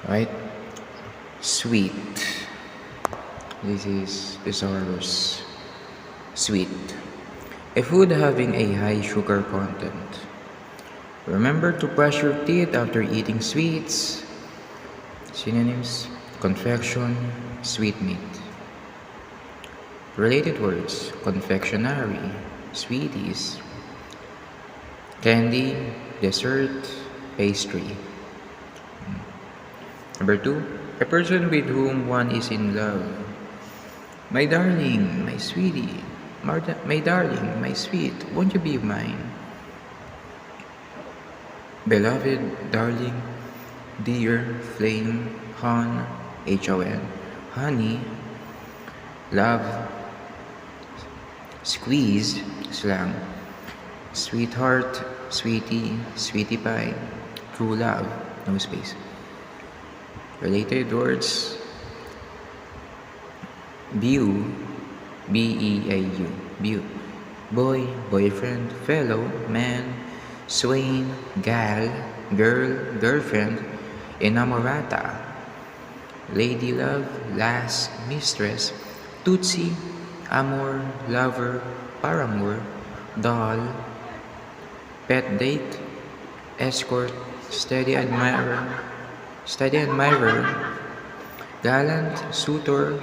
right? Sweet. This is thesaurus. Sweet. A food having a high sugar content. Remember to brush your teeth after eating sweets. Synonyms: confection, sweetmeat. Related words: confectionery, sweeties, candy, dessert, pastry. Number two, a person with whom one is in love. My darling, my sweetie, my darling, my sweet, won't you be mine? Beloved, darling, dear, flame, hon, H-O-N, honey, love, squeeze, slang, sweetheart, sweetie, sweetie pie, true love, no space. Related words: beau, B-E-A-U, beau, boy, boyfriend, fellow, man, swain, gal, girl, girlfriend, enamorata, lady love, lass, mistress, tootsie, amor, lover, paramour, doll, pet date, escort, steady admirer, gallant, suitor,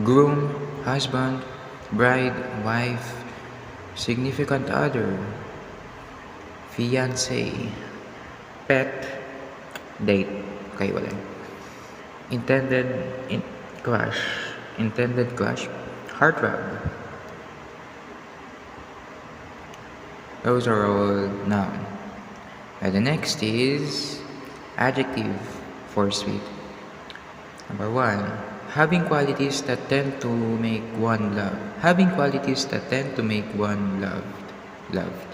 groom, husband, bride, wife, significant other, fiancé, pet, date, okay, wala. Intended crush, heartthrob. Those are all noun. And the next is adjective for sweet. Number one, having qualities that tend to make one loved. Having qualities that tend to make one loved.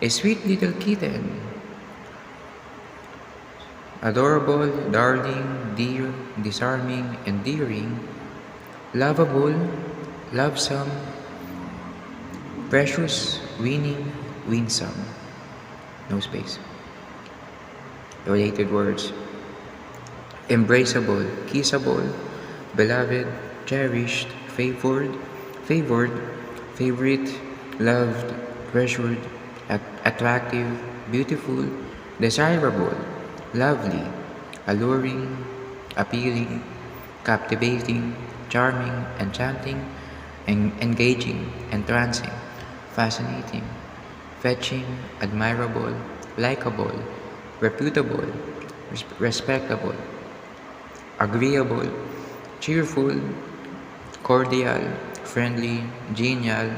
A sweet little kitten. Adorable, darling, dear, disarming, endearing, lovable, lovesome, precious, winning, winsome. No space. Related words: embraceable, kissable, beloved, cherished, favored, favorite, loved, treasured, attractive, beautiful, desirable, lovely, alluring, appealing, captivating, charming, enchanting, engaging, entrancing, fascinating, fetching, admirable, likable, reputable, respectable, agreeable, cheerful, cordial, friendly, genial,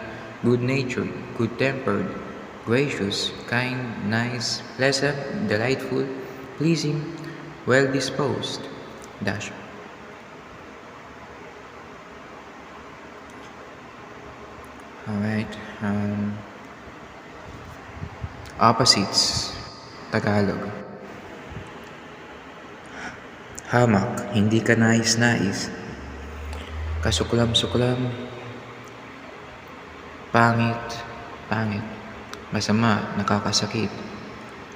good-natured, good-tempered, gracious, kind, nice, pleasant, delightful, pleasing, well-disposed, dash. Alright, opposites, Tagalog. Hamak, hindi ka nais-nais. Kasuklam-suklam, pangit, masama, nakakasakit.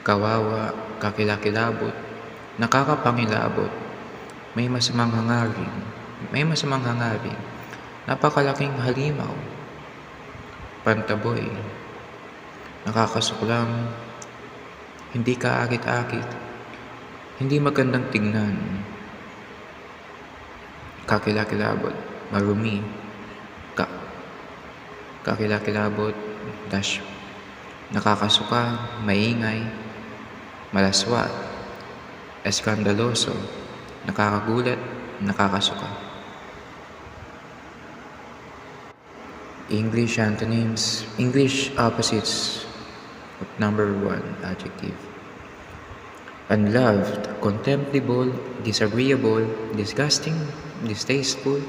Kawawa, kakilakilabot, nakakapangilabot. May masamang hangarin, napakalaking halimaw. Pantaboy, nakakasuklam, hindi kaakit-akit, hindi magandang tingnan. Kakilakilabot, marumi, kakilakilabot, dash, nakakasuka, maingay, malaswa, eskandaloso, nakakagulat, nakakasuka. English antonyms, English opposites of number one, adjective. Unloved, contemptible, disagreeable, disgusting, distasteful,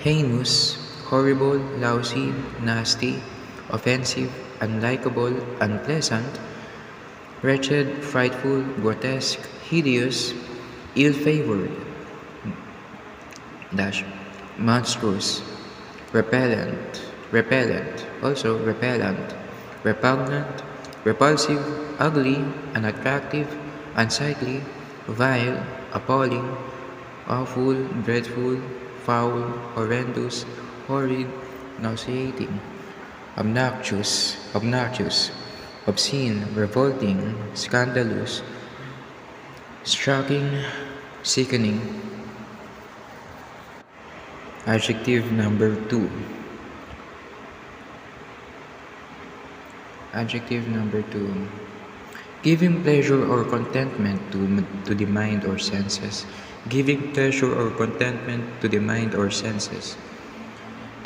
heinous, horrible, lousy, nasty, offensive, unlikable, unpleasant, wretched, frightful, grotesque, hideous, ill-favored, dash, monstrous, repellent, also repellent, repugnant, repulsive, ugly, unattractive, unsightly, vile, appalling, awful, dreadful, foul, horrendous, horrid, nauseating, obnoxious, obscene, revolting, scandalous, shocking, sickening. Adjective number 2. Adjective number 2. Giving pleasure or contentment to the mind or senses. Giving pleasure or contentment to the mind or senses.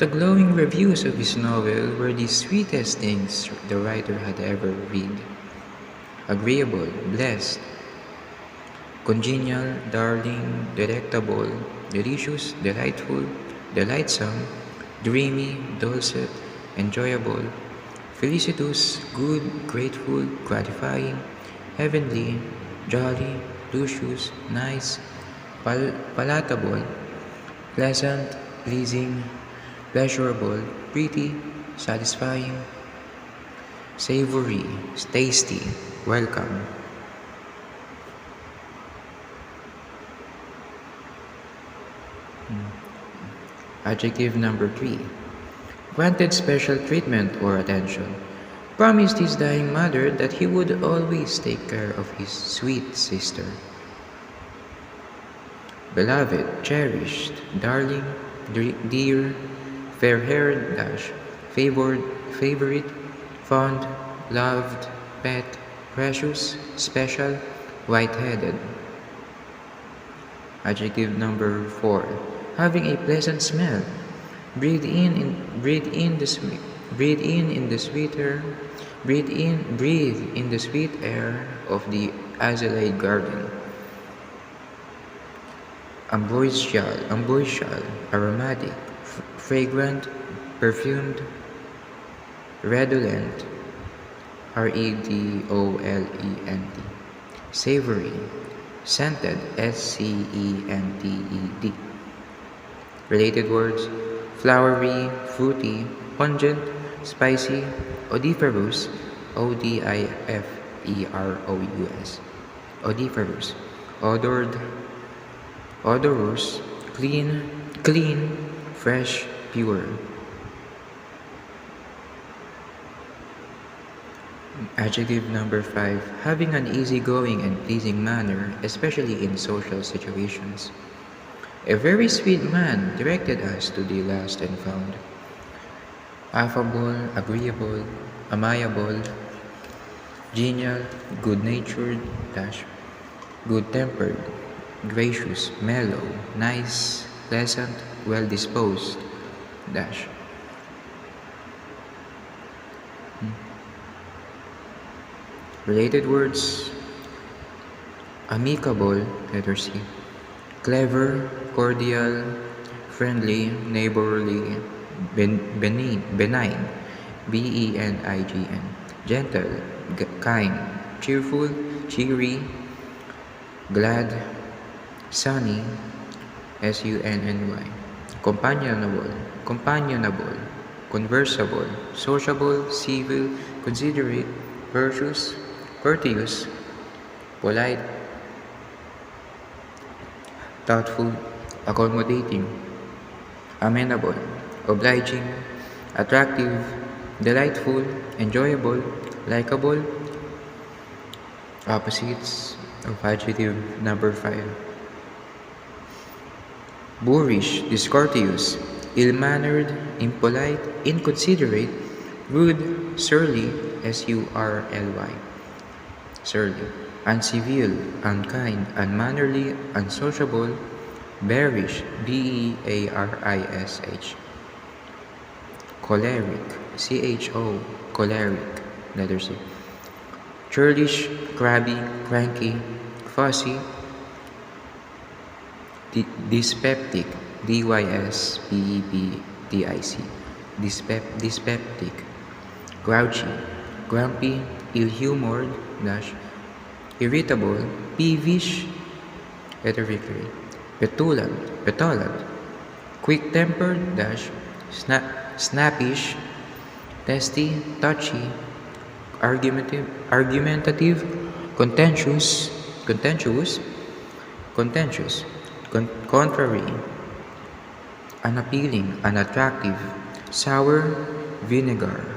The glowing reviews of his novel were the sweetest things the writer had ever read. Agreeable, blessed, congenial, darling, delectable, delicious, delightful, delightsome, dreamy, dulcet, enjoyable, felicitous, good, grateful, gratifying, heavenly, jolly, luscious, nice, palatable, pleasant, pleasing, pleasurable, pretty, satisfying, savory, tasty, welcome. Adjective number 3. Granted special treatment or attention. Promised his dying mother that he would always take care of his sweet sister. Beloved, cherished, darling, dear, fair-haired, favored, favorite, fond, loved, pet, precious, special, white-headed. Adjective number 4. Having a pleasant smell. Breathe in the sweet air of the azalea garden. Ambrosial, aromatic, fragrant, perfumed, redolent, redolent, savory, scented, scented. Related words: flowery, fruity, pungent, spicy, odoriferous, odifferous, odoriferous, odored, odorous, clean, fresh, pure. Adjective number 5. Having an easygoing and pleasing manner, especially in social situations. A very sweet man directed us to the lost and found. Affable, agreeable, amiable, genial, good-natured, good-tempered, gracious, mellow, nice, pleasant, well-disposed, dash. Related words: amicable, letter C, clever, cordial, friendly, neighborly, benign, benign, gentle, kind, cheerful, cheery, glad, sunny, sunny, companionable, conversable, sociable, civil, considerate, courteous, polite, thoughtful, accommodating, amenable, obliging, attractive, delightful, enjoyable, likable. Opposites of adjective number 5. Boorish, discourteous, ill-mannered, impolite, inconsiderate, rude, surly, surly, surly, uncivil, unkind, unmannerly, unsociable, bearish, bearish, choleric, choleric, letter C, churlish, crabby, cranky, fussy, dyspeptic, dyspeptic, dyspeptic, grouchy, grumpy, ill-humored, irritable, peevish, heterically, petulant, quick-tempered, snappish, testy, touchy, argumentative, contentious, contentious, contrary, unappealing, unattractive, sour, vinegar.